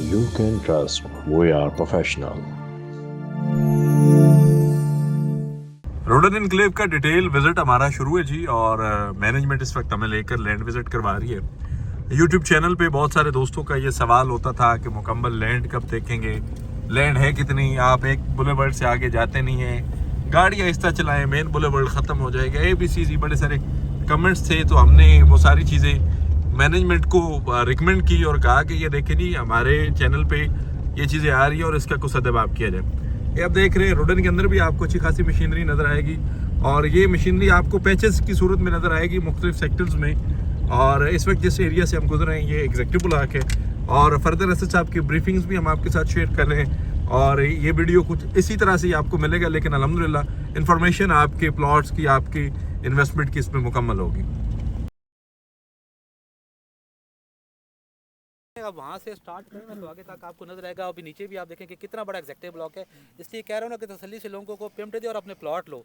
You can trust. We are professional. रोडन enclave का detail visit हमारा शुरू है जी। और मैनेजमेंट इस वक्त हमें लेकर लैंड विजिट करवा रही है। यूट्यूब चैनल पे बहुत सारे दोस्तों का ये सवाल होता था कि मुकम्मल लैंड कब देखेंगे, लैंड है कितनी, आप एक बुलेवर्ड से आगे जाते नहीं हैं, गाड़ी आहिस्ता चलाएं, मेन बुलेवर्ड ख़त्म हो जाएगा, ABC बड़े सारे कमेंट्स थे। तो हमने वो सारी चीज़ें मैनेजमेंट को रिकमेंड की और कहा कि ये देखें जी हमारे चैनल पे ये चीज़ें आ रही है और इसका कुछ सदबाब किया जाए। ये आप देख रहे हैं रोडन के अंदर भी आपको अच्छी खासी मशीनरी नज़र आएगी और ये मशीनरी आपको पैचेस की सूरत में नज़र आएगी मुख्तलिफ सेक्टर्स में। और इस वक्त जिस एरिया से हम गुजर रहे हैं ये एग्जीक्यूटिव ब्लॉक है और फर्दर एसएच साहब की ब्रीफिंग्स भी हम आपके साथ शेयर कर रहे हैं और ये वीडियो कुछ इसी तरह से ही आपको मिलेगा, लेकिन अल्हम्दुलिल्लाह इंफॉर्मेशन आपके प्लॉट्स की, आपकी इन्वेस्टमेंट की इसमें मुकम्मल होगी। अब वहाँ से स्टार्ट करें ना तो आगे तक आपको नजर आएगा। अभी नीचे भी आप देखें कि कितना बड़ा एग्जेक्टिव ब्लॉक है। इसलिए कह रहा हूँ ना कि तसल्ली से लोगों को पेमेंट दे और अपने प्लॉट लो।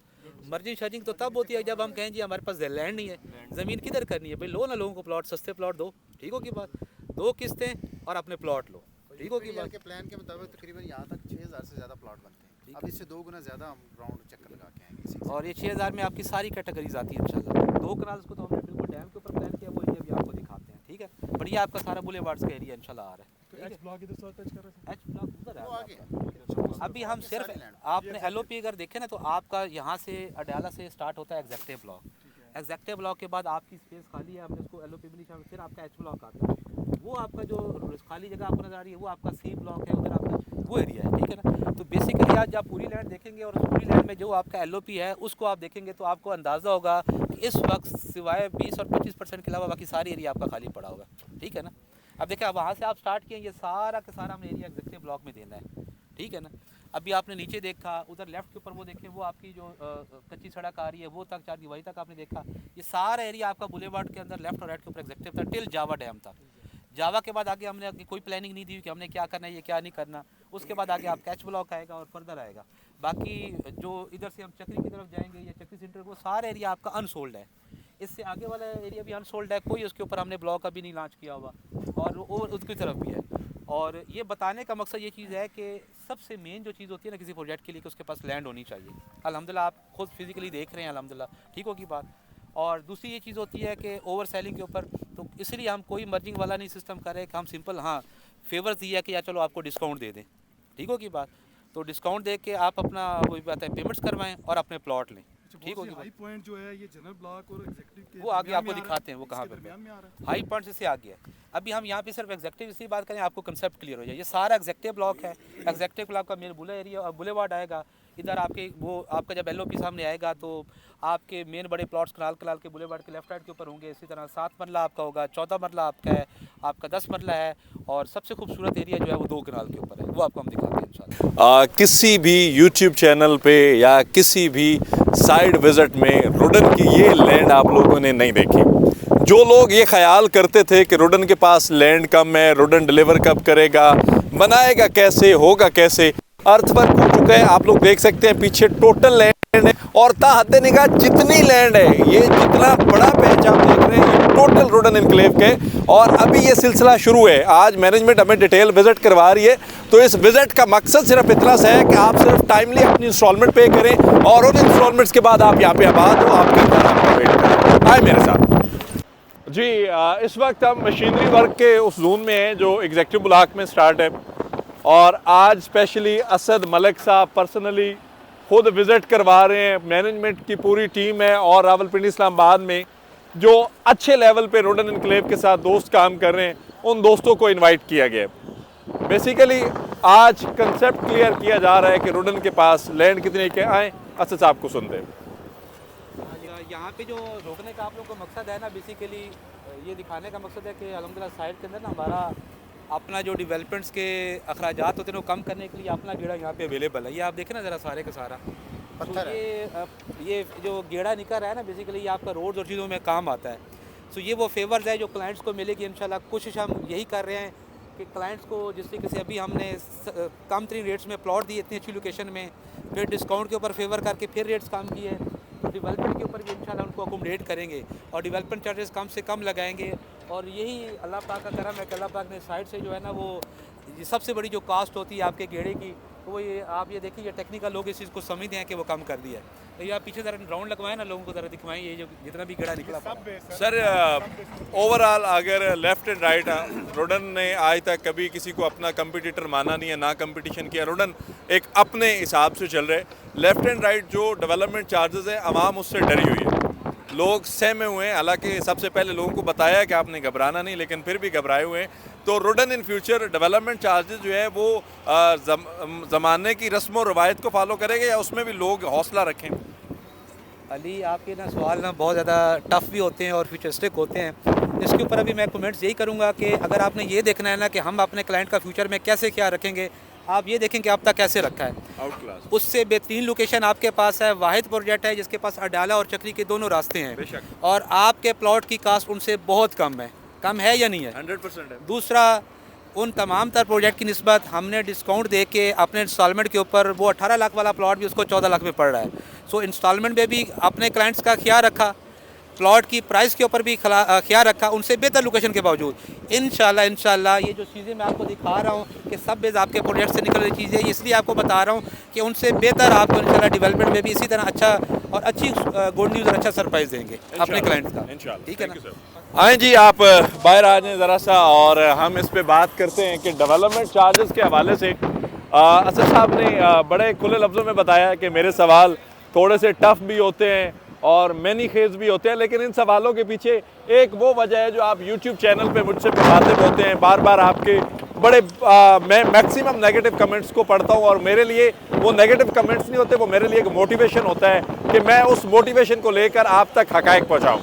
मर्जिंग शर्जिंग तो तब होती है जब हम कहें जी हमारे पास लैंड नहीं है, ज़मीन किधर करनी है भाई, लो ना लोगों को प्लॉट, सस्ते प्लॉट दो, ठीक हो की बात, 2 किस्तें और अपने प्लॉट लो, ठीक हो की बात। के प्लान के मुताबिक तकरीबन यहाँ तक 6000 से ज़्यादा प्लॉट बनते हैं। अब इससे 2 गुना ज़्यादा हम राउंड चक्कर लगा के आएंगे इसी और ये 6000 में आपकी सारी कैटेगरीज आती है इंशाल्लाह। 2 कनाल्स को तो हमने बिल्कुल डैम के ऊपर प्लान किया, वो एरिया भी आपको दिखाते हैं, ठीक है। बढ़िया आपका सारा बुलेवार्ड्स का एरिया इंशाल्लाह आ रहा है। एच ब्लॉक उधर है आपका। अभी हम सिर्फ आपने LOP अगर देखे ना तो आपका यहाँ से अडयाला से स्टार्ट होता है एग्जेक्टिव ब्लॉक। एग्जेक्टिव ब्लॉक के बाद आपकी स्पेस खाली है, हमने उसको LOP भी नहीं शामिल, फिर आपका H ब्लॉक आता है। वो आपका जो खाली जगह आपको नजर आ रही है वो आपका C ब्लॉक है, उधर आपका वो एरिया है, ठीक है ना। तो बेसिकली आज आप पूरी लैंड देखेंगे और उस पूरी लैंड में जो आपका LOP है उसको आप देखेंगे तो आपको अंदाज़ा होगा कि इस वक्त सिवाय 20 और 25% के अलावा बाकी सारी एरिया आपका खाली पड़ा होगा, ठीक है ना। अब देखिए अब वहाँ से आप स्टार्ट किए, ये सारा का सारा हमने एरिया एग्जेक्टिव ब्लॉक में देना है, ठीक है ना। अभी आपने नीचे देखा, उधर लेफ्ट के ऊपर वो देखें, वो आपकी जो कच्ची सड़क आ रही है वो तक चार वहीं तक आपने देखा। ये सारा एरिया आपका बुलेवार्ड के अंदर लेफ्ट और राइट के ऊपर एग्जेक्टिव था टिल जावा डैम तक। जावा के बाद आगे हमने कोई प्लानिंग नहीं दी कि हमने क्या करना है, ये क्या नहीं करना। उसके बाद आगे आप कैच ब्लॉक आएगा और फर्दर आएगा। बाकी जो इधर से हम चक्री की तरफ जाएंगे या चक्री सेंटर, वो सारा एरिया आपका अनसोल्ड है। इससे आगे वाला एरिया भी अनसोल्ड है, कोई उसके ऊपर हमने ब्लॉक अभी नहीं लॉन्च किया हुआ और वो उसकी तरफ भी है। और ये बताने का मकसद ये चीज़ है कि सबसे मेन जो चीज़ होती है ना किसी प्रोजेक्ट के लिए कि उसके पास लैंड होनी चाहिए। अल्हम्दुलिल्लाह आप खुद फिजिकली देख रहे हैं, अल्हम्दुलिल्लाह ठीक हो की बात। और दूसरी ये चीज़ होती है कि ओवर सेलिंग के ऊपर, तो इसलिए हम कोई मर्जिंग वाला नहीं सिस्टम कर रहे कि हम सिंपल हाँ फेवर्स दिया कि या चलो आपको डिस्काउंट दे दें, ठीक हो की बात। तो डिस्काउंट दे के आप अपना वही बात है पेमेंट्स करवाएं और अपने प्लॉट लें, ठीक होगी। हाई पॉइंट जो है ये जनरल ब्लॉक और एग्जीक्यूटिव के वो आगे आपको दिखाते हैं वो कहाँ पे हाई पॉइंट से आगे है। अभी हम यहाँ पे सिर्फ एग्जेक्टिव इसी बात करें, आपको कंसेप्ट क्लियर हो जाए। ये सारा एग्जेक्टिव ब्लॉक है। एग्जेक्टिव ब्लॉक का मेन बुला एरिया और बुलेवार्ड आएगा। इधर आपके वो आपका जब LOP सामने आएगा तो आपके मेन बड़े प्लॉट्स कनाल कनाल के बुलेवार्ड के लेफ्ट राइट के ऊपर होंगे। इसी तरह 7 मरला आपका होगा, 14 मरला आपका है, आपका 10 मरला है और सबसे खूबसूरत एरिया जो है वो 2 कनाल के ऊपर है, वो आपको हम दिखाते हैं इंशाल्लाह। किसी भी यूट्यूब चैनल पे या किसी भी साइड विजिट में रोडन की ये लैंड आप लोगों ने नहीं देखी। जो लोग ये ख्याल करते थे कि रोडन के पास लैंड कम है, रोडन डिलीवर कब करेगा, बनाएगा कैसे, होगा कैसे, अर्थवर्क हो चुका है। आप लोग देख सकते हैं पीछे टोटल लैंड है और ताहते निगाह जितनी लैंड है, ये जितना बड़ा पैच आप देख रहे हैं ये टोटल रोडन एनक्लेव के। और अभी ये सिलसिला शुरू है। आज मैनेजमेंट हमें डिटेल विजिट करवा रही है, तो इस विजिट का मकसद सिर्फ इतना सा है कि आप सिर्फ टाइमली अपनी इंस्टॉलमेंट पे करें और उन इंस्टॉलमेंट्स के बाद आप यहाँ पे आबाद हो, आपके घर आपका वेट करें। आए मेरे साथ जी। इस वक्त हम मशीनरी वर्क के उस जोन में हैं जो एग्जीक्यूटिव ब्लॉक में स्टार्ट है और आज स्पेशली असद मलिक साहब पर्सनली खुद विज़िट करवा रहे हैं। मैनेजमेंट की पूरी टीम है और रावलपिंडी इस्लामाबाद में जो अच्छे लेवल पे रोडन एनक्लेव के साथ दोस्त काम कर रहे हैं, उन दोस्तों को इनवाइट किया गया है। बेसिकली आज कंसेप्ट क्लियर किया जा रहा है कि रोडन के पास लैंड कितने के आए। असद साहब को सुनते हैं। यहाँ पे जो रोकने का आप लोग का मकसद है ना, बेसिकली ये दिखाने का मकसद है कि अल्हम्दुलिल्लाह साइड के अंदर ना हमारा अपना जो डेवलपमेंट्स के अखराजात होते हैं वो कम करने के लिए अपना गेड़ा यहाँ पे अवेलेबल है। ये आप देखें ना ज़रा सारे का सारा पत्थर तो ये जो गेड़ा निकल रहा है ना बेसिकली ये आपका रोड्स और चीज़ों में काम आता है। सो ये वो फेवर्स है जो क्लाइंट्स को मिलेगी इंशाल्लाह। कोशिश हम यही कर रहे हैं कि क्लाइंट्स को जिस तरीके से अभी हमने कम तरीन रेट्स में प्लॉट दिए इतनी अच्छी लोकेशन में, फिर डिस्काउंट के ऊपर फेवर करके फिर रेट्स कम किए, तो डेवलपमेंट के ऊपर भी इंशाल्लाह उनको अकोमोडेट करेंगे और डेवलपमेंट चार्जेस कम से कम लगाएंगे। और यही अल्लाह पाक का करम है कि अल्लाह पाक ने साइड से जो है ना वो ये सबसे बड़ी जो कास्ट होती है आपके गेड़े की, तो वो ये आप ये देखिए, ये टेक्निकल लोग इस चीज़ को समझते हैं कि वो कम कर दिया है। तो ये आप पीछे ज़रा राउंड लगवाएं ना, लोगों को ज़रा दिखवाएं ये जो जितना भी गेड़ा निकला। सर ओवरऑल अगर लेफ्ट एंड राइट, रोडन ने आज तक कभी किसी को अपना कंपटीटर माना नहीं है, ना कंपटीशन किया। रोडन एक अपने हिसाब से चल रहे। लेफ्ट एंड राइट जो डेवलपमेंट चार्जेस है, आवाम उससे डरी हुई है, लोग सहमे हुए हैं। हालांकि सबसे पहले लोगों को बताया कि आपने घबराना नहीं, लेकिन फिर भी घबराए हुए हैं। तो रोडन इन फ्यूचर डेवलपमेंट चार्जेस जो है वो ज़माने की रस्म और रवायत को फॉलो करेंगे या उसमें भी लोग हौसला रखें? अली आपके ना सवाल ना बहुत ज़्यादा टफ भी होते हैं और फ्यूचरिस्टिक होते हैं। इसके ऊपर अभी मैं कमेंट्स यही करूँगा कि अगर आपने ये देखना है ना कि हम अपने क्लाइंट का फ्यूचर में कैसे ख्याल रखेंगे, आप ये देखें कि अब तक कैसे रखा है। आउट क्लास उससे बेहतरीन लोकेशन आपके पास है। वाहिद प्रोजेक्ट है जिसके पास अडाला और चक्री के दोनों रास्ते हैं, बेशक। और आपके प्लॉट की कास्ट उनसे बहुत कम है या नहीं है? 100% है। दूसरा, उन तमाम तर प्रोजेक्ट की निस्बत हमने डिस्काउंट दे के अपने इंस्टॉलमेंट के ऊपर, वो 18 लाख वाला प्लॉट भी उसको 14 लाख में पड़ रहा है। सो इंस्टॉलमेंट में भी अपने क्लाइंट्स का ख्याल रखा, प्लॉट की प्राइस के ऊपर भी ख्याल रखा, उनसे बेहतर लोकेशन के बावजूद। इंशाल्लाह ये जो चीज़ें मैं आपको दिखा रहा हूँ कि सब बेस आपके प्रोजेक्ट से निकल रही चीज़ें, इसलिए आपको बता रहा हूँ कि उनसे बेहतर आपको इंशाल्लाह डेवलपमेंट में भी इसी तरह अच्छा और अच्छी गुड न्यूज़ और अच्छा सरप्राइज देंगे अपने क्लाइंट्स का। ठीक है ना? आए जी, आप बाहर आ जाएं ज़रा सा और हम इस पे बात करते हैं कि डेवलपमेंट चार्जेस के हवाले से असद साहब ने बड़े खुले लफ्ज़ों में बताया कि मेरे सवाल थोड़े से टफ भी होते हैं और मैनी खेज भी होते हैं, लेकिन इन सवालों के पीछे एक वो वजह है जो आप YouTube चैनल पे मुझसे मुखातिब होते हैं। बार बार आपके बड़े मैं मैक्सिमम नेगेटिव कमेंट्स को पढ़ता हूँ और मेरे लिए वो नेगेटिव कमेंट्स नहीं होते, वो मेरे लिए एक मोटिवेशन होता है कि मैं उस मोटिवेशन को लेकर आप तक हकायक पहुँचाऊँ।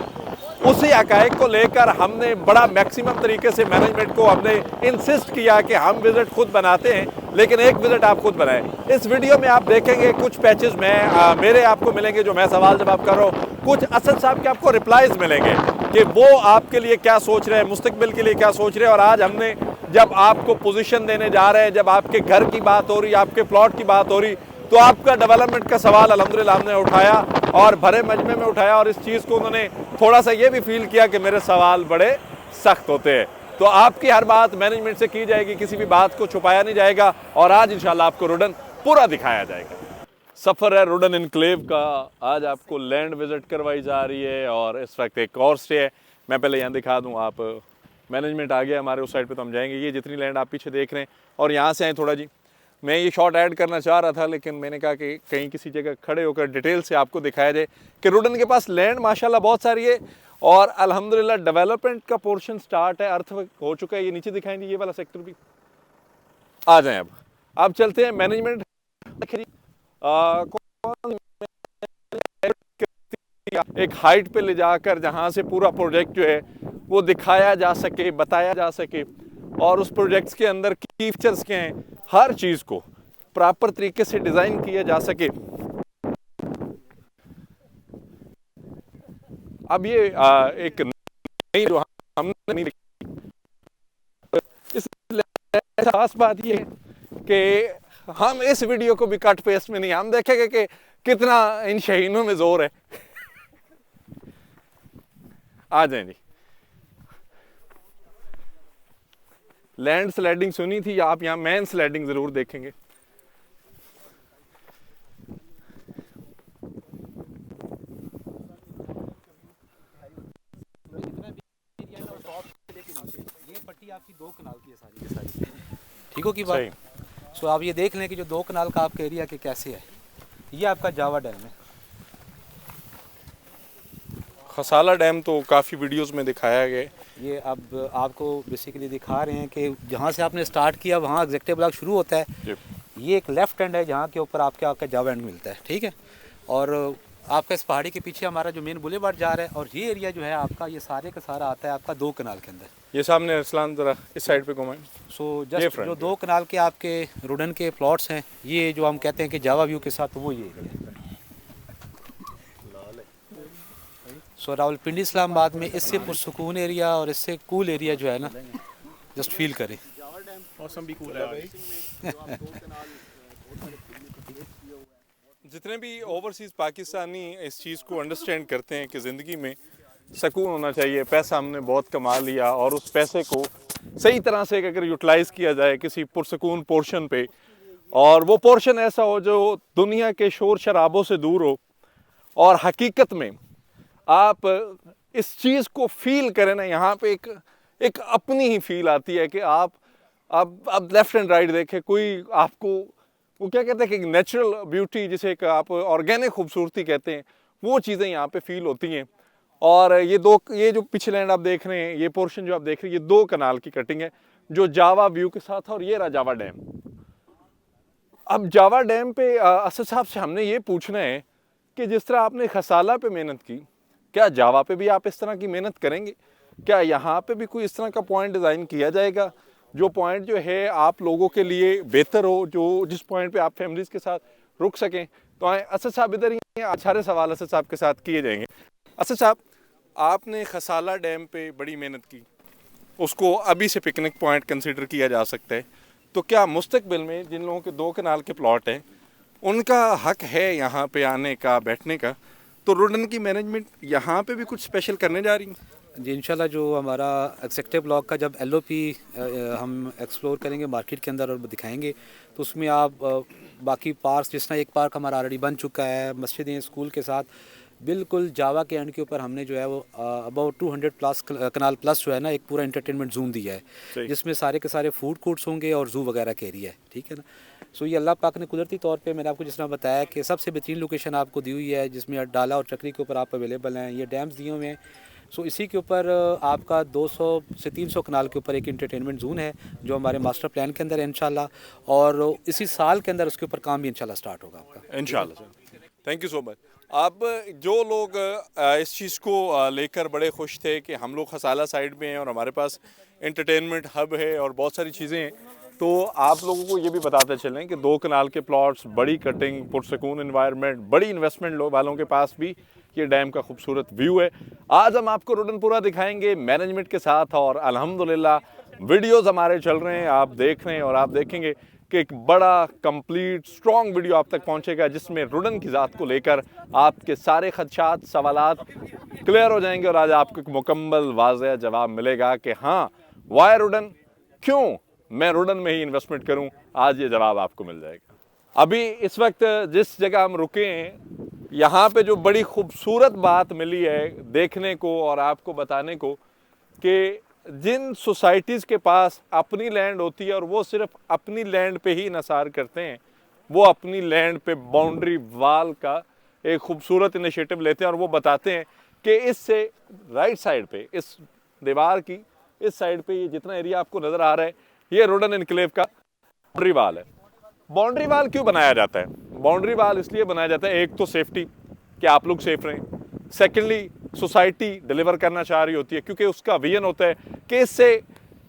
उसी हकायक को लेकर हमने बड़ा मैक्सिमम तरीके से मैनेजमेंट को हमने इंसिस्ट किया कि हम विज़िट खुद बनाते हैं, लेकिन एक विज़िट आप खुद बनाएं। इस वीडियो में आप देखेंगे कुछ पैचेस में मेरे आपको मिलेंगे जो मैं सवाल जवाब कर रहा हूँ, कुछ असद साहब के आपको रिप्लाइज मिलेंगे कि वो आपके लिए क्या सोच रहे हैं, मुस्तकबिल के लिए क्या सोच रहे हैं। और आज हमने जब आपको पोजीशन देने जा रहे हैं, जब आपके घर की बात हो रही, आपके प्लॉट की बात हो रही, तो आपका डेवलपमेंट का सवाल अल्हम्दुलिल्लाह हमने उठाया और भरे मजमे में उठाया। और इस चीज़ को उन्होंने थोड़ा सा ये भी फील किया कि मेरे सवाल बड़े सख्त होते हैं। तो आपकी हर बात मैनेजमेंट से की जाएगी, किसी भी बात को छुपाया नहीं जाएगा और आज इंशाल्लाह आपको रोडन पूरा दिखाया जाएगा। सफ़र है रोडन इनक्लेव का। आज आपको लैंड विजिट करवाई जा रही है और इस वक्त एक और स्टे है। मैं पहले यहाँ दिखा दूँ, आप मैनेजमेंट आ गया हमारे उस साइड पे, तो हम जाएंगे। ये जितनी लैंड आप पीछे देख रहे हैं और यहाँ से आए थोड़ा जी, मैं ये शॉट ऐड करना चाह रहा था, लेकिन मैंने कहा कि कहीं किसी जगह खड़े होकर डिटेल से आपको दिखाया जाए कि रोडन के पास लैंड माशाल्लाह बहुत सारी है और अल्हम्दुलिल्लाह डेवलपमेंट का पोर्शन स्टार्ट है, अर्थ हो चुका है। ये नीचे दिखाएंगे ये वाला सेक्टर भी। आ जाएं अब चलते हैं मैनेजमेंट एक हाइट पे ले जाकर जहाँ से पूरा प्रोजेक्ट जो है वो दिखाया जा सके, बताया जा सके और उस प्रोजेक्ट्स के अंदर की फीचर्स क्या हैं, हर चीज़ को प्रॉपर तरीके से डिज़ाइन किया जा सके। अब ये एक नई जो हमने नहीं देखी, इसलिए खास बात ये है कि हम इस वीडियो को भी कट पेस्ट में नहीं, हम देखेंगे कि कितना इन शहीनों में जोर है। आ जाए जी। लैंड स्लाइडिंग सुनी थी, आप यहाँ मैन स्लाइडिंग जरूर देखेंगे। ये पट्टी आपकी 2 कनाल की है सारी की सारी, ठीक हो की बात। सो आप ये देख लें कि जो 2 कनाल का आपका एरिया के कैसे है। ये आपका जावा डैम है। खसाला डैम तो काफ़ी वीडियोस में दिखाया गया। ये अब आपको बेसिकली दिखा रहे हैं कि जहाँ से आपने स्टार्ट किया वहाँ एग्जेक्टिव ब्लॉक शुरू होता है। ये एक लेफ्ट हैंड है जहाँ के ऊपर आपका जावा एंड मिलता है, ठीक है। और आपका इस पहाड़ी के पीछे हमारा जो मेन बुलेवार्ड जा रहा है और ये एरिया जो है आपका, ये सारे का सारा आता है आपका 2 कनाल के अंदर। ये सामने अरसलान जरा इस साइड पे घुमाएं। सो जस्ट जो 2 कनाल के आपके रोडन के प्लॉट्स हैं, ये जो हम कहते हैं कि जावा व्यू के साथ, तो वो ये एरिया है। सो रावलपिंडी इस्लामाबाद में इससे पुरसुकून एरिया और इससे कूल एरिया जो है ना, जस्ट फील करें। मौसम भी कूल है। जितने भी ओवरसीज़ पाकिस्तानी इस चीज़ को अंडरस्टैंड करते हैं कि ज़िंदगी में सुकून होना चाहिए, पैसा हमने बहुत कमा लिया और उस पैसे को सही तरह से अगर यूटिलाइज़ किया जाए किसी पुरसकून पोर्शन पे, और वो पोर्शन ऐसा हो जो दुनिया के शोर शराबों से दूर हो, और हकीकत में आप इस चीज़ को फील करें ना, यहाँ पे एक अपनी ही फील आती है कि आप अब लेफ़्ट एंड राइट देखें, कोई आपको वो क्या कहते हैं कि नेचुरल ब्यूटी, जिसे एक आप ऑर्गेनिक खूबसूरती कहते हैं, वो चीज़ें यहाँ पे फील होती हैं। और ये जो पिछले लैंड आप देख रहे हैं, ये पोर्शन जो आप देख रहे हैं, ये 2 कनाल की कटिंग है जो जावा व्यू के साथ है, और ये रहा जावा डैम। अब जावा डैम पे असद साहब से हमने ये पूछना है कि जिस तरह आपने खसाला पे मेहनत की, क्या जावा पे भी आप इस तरह की मेहनत करेंगे? क्या यहाँ पे भी कोई इस तरह का पॉइंट डिज़ाइन किया जाएगा जो पॉइंट जो है आप लोगों के लिए बेहतर हो, जो जिस पॉइंट पे आप फैमिलीज़ के साथ रुक सकें? तो आए असद साहब इधर ही हैं, सारे सवाल असद साहब के साथ किए जाएंगे। असद साहब, आपने खसाला डैम पे बड़ी मेहनत की, उसको अभी से पिकनिक पॉइंट कंसिडर किया जा सकता है, तो क्या मुस्तकबिल में जिन लोगों के 2 कनाल के प्लॉट हैं उनका हक है यहाँ पे आने का, बैठने का? तो रोडन की मैनेजमेंट यहाँ पे भी कुछ स्पेशल करने जा रही है? जी इंशाल्लाह, जो हमारा एग्जेक्टिव ब्लॉक का जब LOP हम एक्सप्लोर करेंगे मार्केट के अंदर और दिखाएंगे, तो उसमें आप बाकी पार्क्स, जिस तरह एक पार्क हमारा ऑलरेडी बन चुका है मस्जिदें स्कूल के साथ, बिल्कुल जावा के एंड के ऊपर हमने जो है वो अबाउट 200 प्लस कनाल प्लस जो है ना एक पूरा एंटरटेनमेंट जोन दिया है, जिसमें सारे के सारे फूड कोर्ट्स होंगे और जू वगैरह के एरिया है, ठीक है ना। सो ये अल्लाह पाक ने कुदरती तौर पे, मैंने आपको जिस तरह बताया कि सबसे बेहतरीन लोकेशन आपको दी हुई है, जिसमें डाला और चक्री के ऊपर आप अवेलेबल हैं, ये डैम्स दिए हुए हैं। सो इसी के ऊपर आपका 200 से 300 कनाल के ऊपर एक एंटरटेनमेंट जोन है जो हमारे मास्टर प्लान के अंदर है इंशाल्लाह, और इसी साल के अंदर उसके ऊपर काम भी इंशाल्लाह स्टार्ट होगा आपका इंशाल्लाह। Thank you so much. अब जो लोग इस चीज़ को लेकर बड़े खुश थे कि हम लोग खसाला साइड में हैं और हमारे पास एंटरटेनमेंट हब है और बहुत सारी चीज़ें हैं, तो आप लोगों को ये भी बताते चलें कि 2 कनाल के प्लॉट्स, बड़ी कटिंग, पुरसकून एनवायरनमेंट, बड़ी इन्वेस्टमेंट वालों के पास भी ये डैम का खूबसूरत व्यू है। आज हम आपको रोडनपुरा दिखाएंगे मैनेजमेंट के साथ, और अल्हम्दुलिल्लाह वीडियोस हमारे चल रहे हैं, आप देख रहे हैं, और आप देखेंगे कि एक बड़ा कंप्लीट स्ट्रॉन्ग वीडियो आप तक पहुंचेगा जिसमें रोडन की ज़ात को लेकर आपके सारे खदशात, सवालात क्लियर हो जाएंगे, और आज आपको एक मुकम्मल वाज़ेह जवाब मिलेगा कि हाँ, वाई रोडन, क्यों मैं रोडन में ही इन्वेस्टमेंट करूं। आज ये जवाब आपको मिल जाएगा। अभी इस वक्त जिस जगह हम रुके हैं, यहाँ पे जो बड़ी खूबसूरत बात मिली है देखने को और आपको बताने को, कि जिन सोसाइटीज़ के पास अपनी लैंड होती है और वो सिर्फ अपनी लैंड पे ही इंसार करते हैं, वो अपनी लैंड पे बाउंड्री वाल का एक खूबसूरत इनिशिएटिव लेते हैं, और वो बताते हैं कि इससे राइट साइड पे, इस दीवार की इस साइड पे, ये जितना एरिया आपको नज़र आ रहा है, ये रोडन इनक्लेव का बाउंड्री वाल है। बाउंड्री वाल क्यों बनाया जाता है? बाउंड्री वाल इसलिए बनाया जाता है, एक तो सेफ्टी, कि आप लोग सेफ रहें। सेकेंडली, सोसाइटी डिलीवर करना चाह रही होती है, क्योंकि उसका विजन होता है कि इससे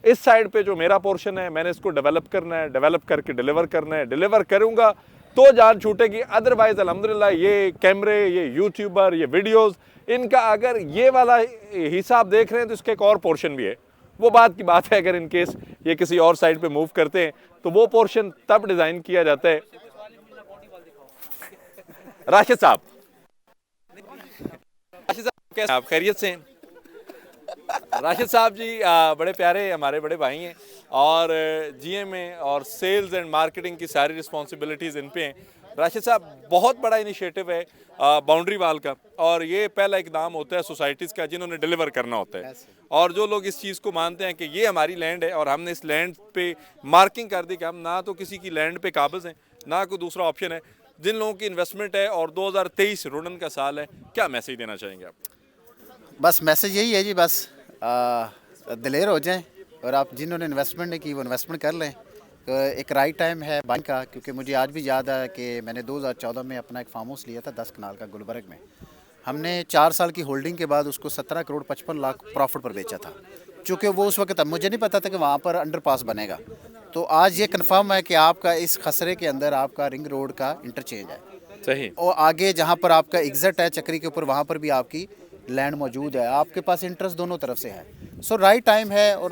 इस साइड पे जो मेरा पोर्शन है मैंने इसको डेवलप करना है, डेवलप करके डिलीवर करना है, डिलीवर करूँगा तो जान छूटेगी, अदरवाइज अल्हम्दुलिल्लाह ये कैमरे, ये यूट्यूबर, ये वीडियोज़, इनका अगर ये वाला हिसाब देख रहे हैं तो इसका एक और पोर्शन भी है। वो बात की बात है, अगर इन केस ये किसी और साइड पे मूव करते हैं तो वो पोर्शन तब डिज़ाइन किया जाता है। राशिद साहब, कैसे आप? खैरियत से हैं? राशिद साहब जी बड़े प्यारे हमारे बड़े भाई हैं, और GM में और सेल्स एंड मार्केटिंग की सारी रिस्पॉन्सिबिलिटीज़ इन पे हैं। राशिद साहब, बहुत बड़ा इनिशिएटिव है बाउंड्री वाल का, और ये पहला इकदाम होता है सोसाइटीज़ का जिन्होंने डिलीवर करना होता है, और जो लोग इस चीज़ को मानते हैं कि ये हमारी लैंड है और हमने इस लैंड पे मार्किंग कर दी कि हम ना तो किसी की लैंड पे काबिज हैं, ना कोई दूसरा ऑप्शन है, जिन लोगों की इन्वेस्टमेंट है, और 2023 रोडन का साल है, क्या मैसेज देना चाहेंगे आप? बस मैसेज यही है जी, बस दिलेर हो जाएं, और आप जिन्होंने इन्वेस्टमेंट नहीं की वो इन्वेस्टमेंट कर लें। तो एक राइट टाइम है बाइंग का, क्योंकि मुझे आज भी याद है कि मैंने 2014 में अपना एक फार्म हाउस लिया था 10 कनाल का गुलबर्ग में। हमने 4 साल की होल्डिंग के बाद उसको 17 करोड़ 55 लाख प्रॉफिट पर बेचा था, चूँकि वो उस वक्त मुझे नहीं पता था कि वहाँ पर अंडरपास बनेगा। तो आज ये कंफर्म है कि आपका इस खसरे के अंदर आपका रिंग रोड का इंटरचेंज है सही, और आगे जहाँ पर आपका एग्जिट है चक्री के ऊपर, वहाँ पर भी आपकी लैंड मौजूद है, आपके पास इंटरेस्ट दोनों तरफ से है। सो राइट टाइम है, और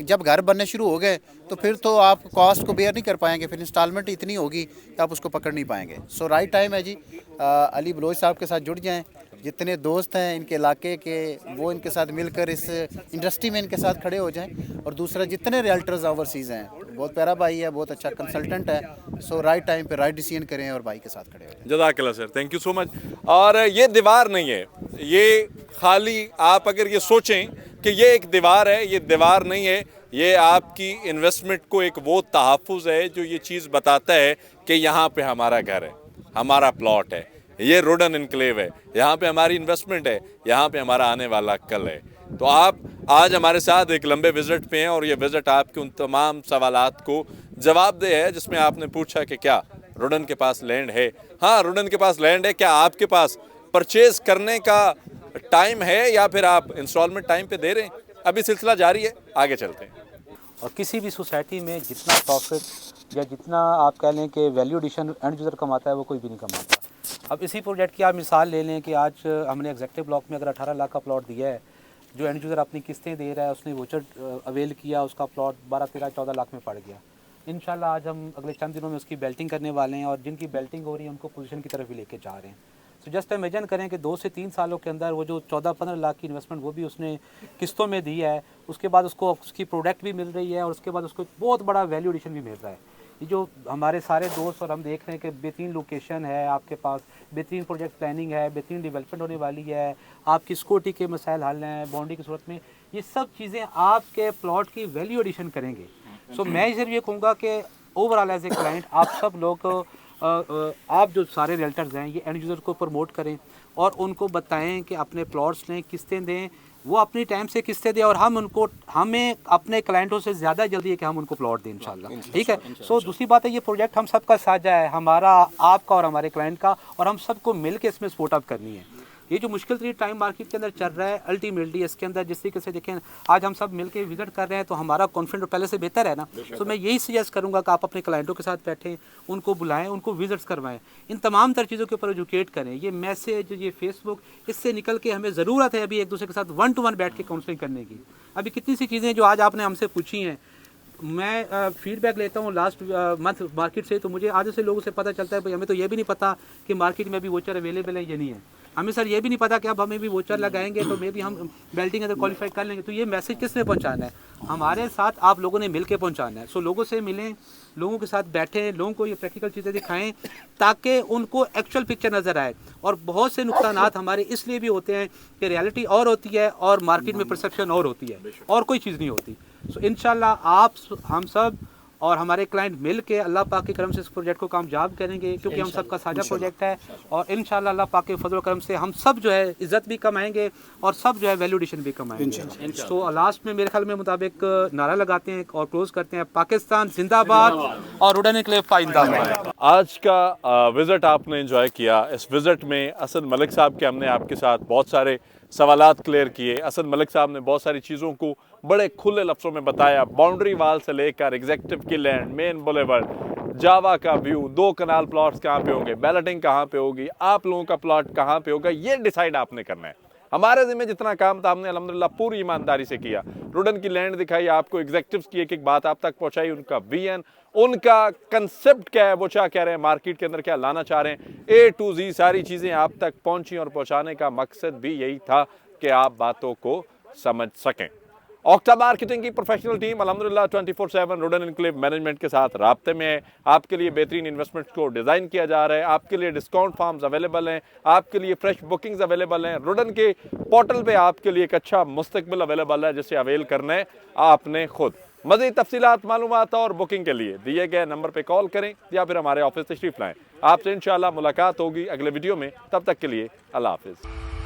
जब घर बनने शुरू हो गए तो फिर तो आप कॉस्ट को बेयर नहीं कर पाएंगे, फिर इंस्टॉलमेंट इतनी होगी कि आप उसको पकड़ नहीं पाएंगे। सो राइट टाइम है जी। अली बलोच साहब के साथ जुड़ जाएं, जितने दोस्त हैं इनके इलाके के वो इनके साथ मिलकर इस इंडस्ट्री में इनके साथ खड़े हो जाएं। और दूसरा जितने रियल्टर्स ओवरसीज़ हैं, बहुत प्यारा भाई है, बहुत अच्छा कंसल्टेंट है, सो राइट टाइम पे राइट डिसीजन करें और भाई के साथ खड़े हो जाएं। जज़ाकल्लाह sir, thank you so much. और ये दीवार नहीं है, ये खाली आप अगर ये सोचें कि ये एक दीवार है, ये दीवार नहीं है, ये आपकी इन्वेस्टमेंट को एक वो तहफ़्फ़ुज़ है जो ये चीज़ बताता है कि यहाँ पे हमारा घर है, हमारा प्लॉट है, ये रोडन इनक्लेव है, यहाँ पे हमारी इन्वेस्टमेंट है, यहाँ पे हमारा आने वाला कल है। तो आप आज हमारे साथ एक लंबे विज़िट पे हैं और ये विज़िट आपके उन तमाम सवालात को जवाबदेह है जिसमें आपने पूछा कि क्या रोडन के पास लैंड है। हाँ, रोडन के पास लैंड है। क्या आपके पास परचेज़ करने का टाइम है या फिर आप इंस्टॉलमेंट टाइम पे दे रहे हैं? अभी सिलसिला जारी है, आगे चलते हैं। और किसी भी सोसाइटी में जितना प्रॉफिट या जितना आप कह लें कि वैल्यू एडिशन एंड यूज़र कमाता है वो कोई भी नहीं कमाता। अब इसी प्रोजेक्ट की आप मिसाल ले लें कि आज हमने एग्जेक्टिव ब्लॉक में अगर 18 लाख का प्लॉट दिया है, जो एंड यूज़र अपनी किस्तें दे रहा है, उसने वोचर अवेल किया, उसका प्लॉट 12, 13, 14 लाख में पड़ गया। इंशाल्लाह आज हम अगले चंद दिनों में उसकी बेल्टिंग करने वाले हैं और जिनकी बेल्टिंग हो रही है उनको पोजीशन की तरफ भी लेके जा रहे हैं। तो जस्ट इमेजिन करें कि 2 से 3 सालों के अंदर वो जो 14-15 लाख की इन्वेस्टमेंट वो भी उसने किस्तों में दी है, उसके बाद उसको उसकी प्रोडक्ट भी मिल रही है और उसके बाद उसको बहुत बड़ा वैल्यू एडिशन भी मिल रहा है। ये जो हमारे सारे दोस्त और हम देख रहे हैं कि बेहतरीन लोकेशन है आपके पास, बेहतरीन प्रोजेक्ट प्लानिंग है, बेहतरीन डेवलपमेंट होने वाली है, आपकी सिक्योरिटी के मसाइल हल हैं, बाउंड्री की सूरत में, ये सब चीज़ें आपके प्लॉट की वैल्यू एडिशन करेंगे। सो मैं सिर्फ ये कहूँगा कि ओवरऑल एज ए क्लाइंट आप सब लोग आप जो सारे रियल्टर्स हैं ये एंड यूज़र को प्रमोट करें और उनको बताएं कि अपने प्लॉट्स लें, किस्तें दें, वो अपनी टाइम से किस्तें दें और हमें अपने क्लाइंटों से ज़्यादा जल्दी है कि हम उनको प्लॉट दें इंशाल्लाह। ठीक है। सो दूसरी बात है, ये प्रोजेक्ट हम सबका साझा है, हमारा, आपका और हमारे क्लाइंट का, और हम सबको मिल के इसमें सपोर्ट अप करनी है। ये जो मुश्किल तरीन टाइम मार्केट के अंदर चल रहा है, अल्टीमेटली इसके अंदर जिस तरीके से देखें आज हम सब मिलके विजिट कर रहे हैं तो हमारा कॉन्फिडेंस पहले से बेहतर है ना। तो मैं यही सजेस्ट करूंगा कि आप अपने क्लाइंटों के साथ बैठें, उनको बुलाएं, उनको विजिट्स करवाएं, इन तमाम तर चीज़ों के ऊपर एजुकेट करें। ये मैसेज, ये फेसबुक, इससे निकल के हमें ज़रूरत है अभी एक दूसरे के साथ 1 to 1 बैठ के काउंसलिंग करने की। अभी कितनी सी चीज़ें जो आज आपने हमसे पूछी हैं, मैं फीडबैक लेता हूँ लास्ट मंथ मार्केट से, तो मुझे आधे से लोगों से पता चलता है भाई हमें तो ये भी नहीं पता कि मार्केट में अभी वोचर अवेलेबल है या नहीं है, हमें सर ये भी नहीं पता कि अब हमें भी वोचर लगाएंगे तो मे भी हम बेल्टिंग अगर क्वालिफाई कर लेंगे। तो ये मैसेज किसने पहुंचाना है? हमारे साथ आप लोगों ने मिल के पहुँचाना है। सो लोगों से मिलें, लोगों के साथ बैठें, लोगों को ये प्रैक्टिकल चीज़ें दिखाएं ताकि उनको एक्चुअल पिक्चर नज़र आए। और बहुत से नुकसानात हमारे इसलिए भी होते हैं कि रियलिटी और होती है और मार्केट में परसेप्शन और होती है, और कोई चीज़ नहीं होती। सो इंशाल्लाह आप, हम सब और हमारे क्लाइंट मिल के अल्लाह पाक के करम से इस प्रोजेक्ट को कामयाब करेंगे, क्योंकि हम सबका साझा प्रोजेक्ट है। और इंशाल्लाह अल्लाह पाक के फजल करम से हम सब जो है इज़्ज़त भी कमाएंगे और सब जो है वैल्यू एडिशन भी कमाएंगे। तो लास्ट में मेरे ख्याल में मुताबिक नारा लगाते हैं और क्लोज करते हैं, पाकिस्तान जिंदाबाद और रोडन इनक्लेव जिंदाबाद। आज का विज़िट आपने एंजॉय किया। इस विज़िट में असद मलिक साहब के हमने आपके साथ बहुत सारे सवालात क्लियर किए। असद मलिक साहब ने बहुत सारी चीज़ों को बड़े खुले लफ्ज़ों में बताया, बाउंड्री वाल से लेकर एग्जेक्टिव की लैंड, मेन बुलेवर्ड, जावा का व्यू, 2 कनाल प्लॉट्स कहाँ पे होंगे, बैलेटिंग कहाँ पे होगी, आप लोगों का प्लॉट कहाँ पे होगा, ये डिसाइड आपने करना है। हमारे ज़िम्मे जितना काम था हमने अल्हम्दुलिल्लाह पूरी ईमानदारी से किया। रोडन की लैंड दिखाई, आपको एग्जेक्टिव्स की एक एक बात आप तक पहुंचाई, उनका वीएन, उनका कंसेप्ट क्या है, वो क्या कह रहे हैं, मार्केट के अंदर क्या लाना चाह रहे हैं, A to Z सारी चीज़ें आप तक पहुंची और पहुंचाने का मकसद भी यही था कि आप बातों को समझ सकें। ऑक्टा मार्केटिंग की प्रोफेशनल टीम अल्हम्दुलिल्लाह 24/7 रोडन इनक्लेव मैनेजमेंट के साथ राब्ते में है। आपके लिए बेहतरीन इन्वेस्टमेंट को डिज़ाइन किया जा रहा है, आपके लिए डिस्काउंट फॉर्म्स अवेलेबल हैं, आपके लिए फ्रेश बुकिंग्स अवेलेबल हैं। रोडन के पोर्टल पे आपके लिए एक अच्छा मुस्तकबिल अवेलेबल है जिसे अवेल करना है आपने खुद। मज़ीद तफसीलात, मालूमात और बुकिंग के लिए दिए गए नंबर पर कॉल करें या फिर हमारे ऑफिस तशरीफ़ लाएँ। आपसे इंशाअल्लाह मुलाकात होगी अगले वीडियो में। तब तक के लिए अल्लाह हाफ़िज़।